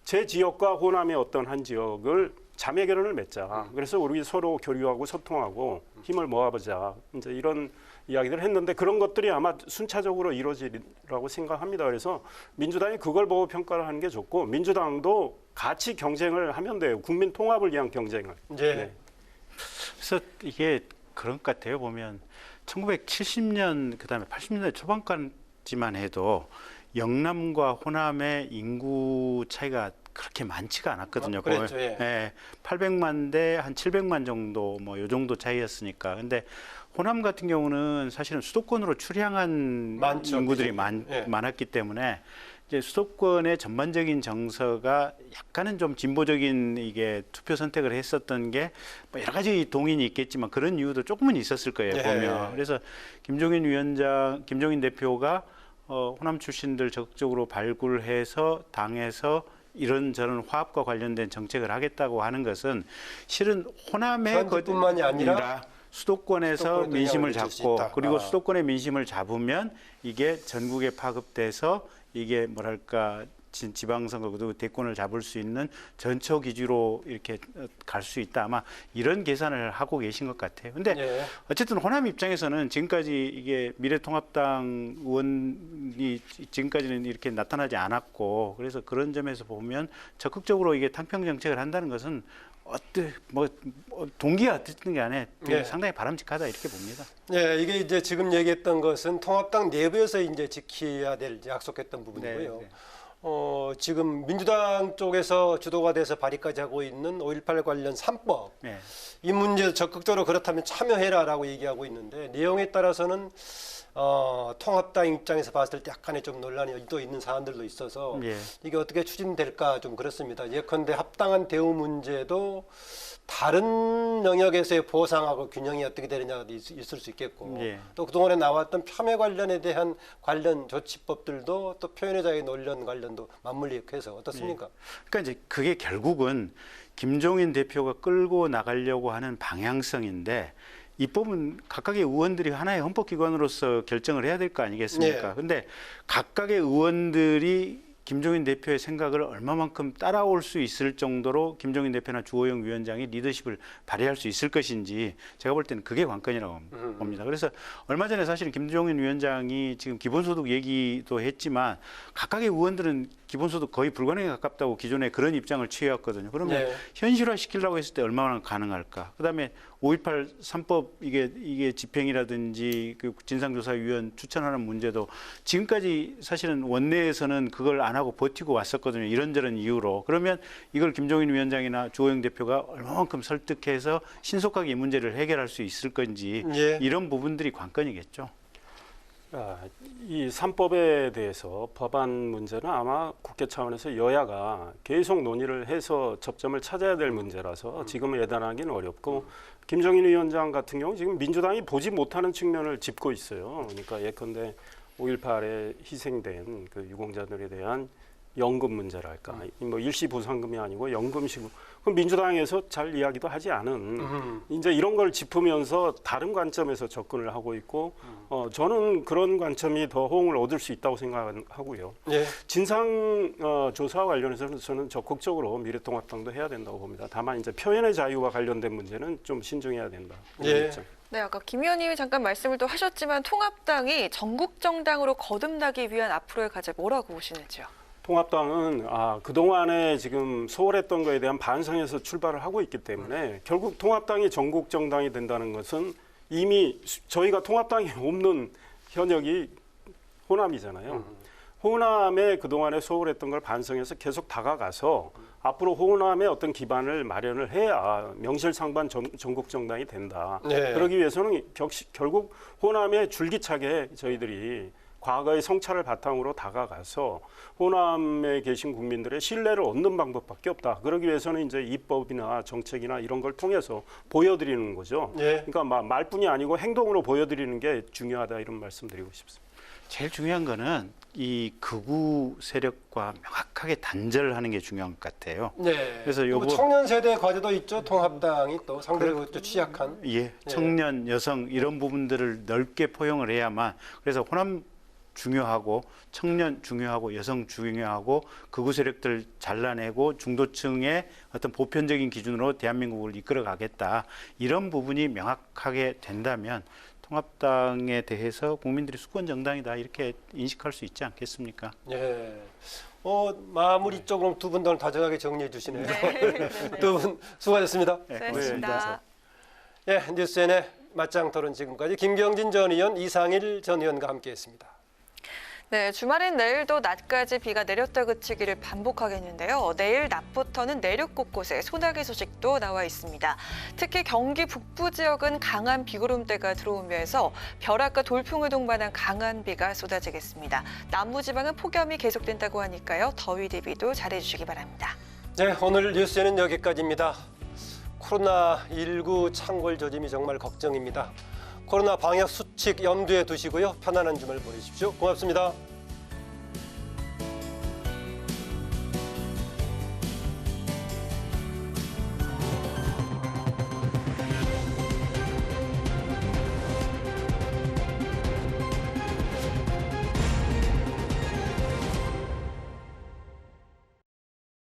제 지역과 호남의 어떤 한 지역을 자매 결연을 맺자. 그래서 우리 서로 교류하고 소통하고 힘을 모아보자. 이제 이런 이야기를 했는데 그런 것들이 아마 순차적으로 이루어지리라고 생각합니다. 그래서 민주당이 그걸 보고 평가를 하는 게 좋고 민주당도 같이 경쟁을 하면 돼요. 국민 통합을 위한 경쟁을.
그래서 이게 그런 것 같아요. 보면 1970년 그다음에 80년대 초반까지만 해도 영남과 호남의 인구 차이가 그렇게 많지가 않았거든요.
그랬죠,
800만 대 한 700만 정도 뭐 요 정도 차이였으니까. 근데 호남 같은 경우는 사실은 수도권으로 출향한 인구들이 많았기 때문에 이제 수도권의 전반적인 정서가 약간은 좀 진보적인 이게 투표 선택을 했었던 게 뭐 여러 가지 동인이 있겠지만 그런 이유도 조금은 있었을 거예요. 보면. 그래서 김종인 대표가 호남 출신들 적극적으로 발굴해서 당에서 이런저런 화합과 관련된 정책을 하겠다고 하는 것은 실은 호남의
뿐만이 아니라
수도권에서 민심을
영향을 줄수
잡고
있다.
그리고 수도권의 민심을 잡으면 이게 전국에 파급돼서 이게 뭐랄까 지방선거 그리고 대권을 잡을 수 있는 전초 기주로 이렇게 갈 수 있다. 아마 이런 계산을 하고 계신 것 같아요. 근데 어쨌든 호남 입장에서는 지금까지 이게 미래통합당 의원이 지금까지는 이렇게 나타나지 않았고 그래서 그런 점에서 보면 적극적으로 이게 당평 정책을 한다는 것은 동기가 어쨌든 간에 상당히 바람직하다 이렇게 봅니다.
네, 이게 이제 지금 얘기했던 것은 통합당 내부에서 이제 지켜야 될 약속했던 부분이고요. 지금 민주당 쪽에서 주도가 돼서 발의까지 하고 있는 5.18 관련 3법 이 문제 적극적으로 그렇다면 참여해라라고 얘기하고 있는데 내용에 따라서는 통합당 입장에서 봤을 때 약간의 좀 논란이 또 있는 사안들도 있어서 이게 어떻게 추진될까 좀 그렇습니다. 예컨대 합당한 대우 문제도 다른 영역에서의 보상하고 균형이 어떻게 되느냐도 있을 수 있겠고 또 그동안에 나왔던 참여 관련에 대한 관련 조치법들도 또 표현의 자유 논란 관련도 맞물리고 해서 어떻습니까?
그러니까 이제 그게 결국은 김종인 대표가 끌고 나가려고 하는 방향성인데 입법은 각각의 의원들이 하나의 헌법기관으로서 결정을 해야 될 거 아니겠습니까? 근데 각각의 의원들이 김종인 대표의 생각을 얼마만큼 따라올 수 있을 정도로 김종인 대표나 주호영 위원장이 리더십을 발휘할 수 있을 것인지 제가 볼 때는 그게 관건이라고 봅니다. 그래서 얼마 전에 사실은 김종인 위원장이 지금 기본소득 얘기도 했지만 각각의 의원들은 기본소득 거의 불가능에 가깝다고 기존에 그런 입장을 취해왔거든요. 그러면 현실화 시키려고 했을 때 얼마나 가능할까? 그다음에 5.18 3법 이게 집행이라든지 그 진상조사위원 추천하는 문제도 지금까지 사실은 원내에서는 그걸 안 하고 버티고 왔었거든요. 이런저런 이유로. 그러면 이걸 김종인 위원장이나 주호영 대표가 얼마만큼 설득해서 신속하게 이 문제를 해결할 수 있을 건지 이런 부분들이 관건이겠죠.
이 3법에 대해서 법안 문제는 아마 국회 차원에서 여야가 계속 논의를 해서 접점을 찾아야 될 문제라서 지금은 예단하기는 어렵고 김종인 위원장 같은 경우 지금 민주당이 보지 못하는 측면을 짚고 있어요. 그러니까 예컨대 5.18에 희생된 그 유공자들에 대한 연금 문제랄까, 뭐 일시 보상금이 아니고 연금식, 그럼 민주당에서 잘 이야기도 하지 않은 이제 이런 걸 짚으면서 다른 관점에서 접근을 하고 있고, 저는 그런 관점이 더 호응을 얻을 수 있다고 생각하고요. 진상 조사와 관련해서는 저는 적극적으로 미래통합당도 해야 된다고 봅니다. 다만 이제 표현의 자유와 관련된 문제는 좀 신중해야 된다.
네, 아까 김 의원님이 잠깐 말씀을 또 하셨지만 통합당이 전국 정당으로 거듭나기 위한 앞으로의 과제 뭐라고 보시는지요?
통합당은 그동안에 지금 소홀했던 거에 대한 반성에서 출발을 하고 있기 때문에 결국 통합당이 전국 정당이 된다는 것은 이미 저희가 통합당이 없는 현역이 호남이잖아요. 호남에 그동안에 소홀했던 걸 반성해서 계속 다가가서 앞으로 호남의 어떤 기반을 마련을 해야 명실상부한 전국 정당이 된다. 그러기 위해서는 결국 호남에 줄기차게 저희들이 과거의 성찰을 바탕으로 다가가서 호남에 계신 국민들의 신뢰를 얻는 방법밖에 없다. 그러기 위해서는 이제 입법이나 정책이나 이런 걸 통해서 보여드리는 거죠. 그러니까 말뿐이 아니고 행동으로 보여드리는 게 중요하다 이런 말씀드리고 싶습니다.
제일 중요한 거는 이 극우 세력과 명확하게 단절하는 게 중요한 것 같아요. 그래서 요거
청년 세대 과제도 있죠. 통합당이 또 상대적으로 취약한.
청년, 여성 이런 부분들을 넓게 포용을 해야만. 그래서 호남 중요하고 청년 중요하고 여성 중요하고 극우 세력들 잘라내고 중도층의 어떤 보편적인 기준으로 대한민국을 이끌어가겠다. 이런 부분이 명확하게 된다면 통합당에 대해서 국민들이 수권 정당이다 이렇게 인식할 수 있지 않겠습니까?
마무리 쪽으로 두 분 더 다정하게 정리해 주시네요. 두 분 수고하셨습니다.
고맙습니다.
뉴스N의 맞짱 토론 지금까지 김경진 전 의원, 이상일 전 의원과 함께했습니다.
네, 주말엔 내일도 낮까지 비가 내렸다 그치기를 반복하겠는데요. 내일 낮부터는 내륙 곳곳에 소나기 소식도 나와 있습니다. 특히 경기 북부 지역은 강한 비구름대가 들어오면서 벼락과 돌풍을 동반한 강한 비가 쏟아지겠습니다. 남부지방은 폭염이 계속된다고 하니까요. 더위 대비도 잘해주시기 바랍니다.
네, 오늘 뉴스는 여기까지입니다. 코로나19 창궐 조짐이 정말 걱정입니다. 코로나 방역 수칙 염두에 두시고요. 편안한 주말 보내십시오. 고맙습니다.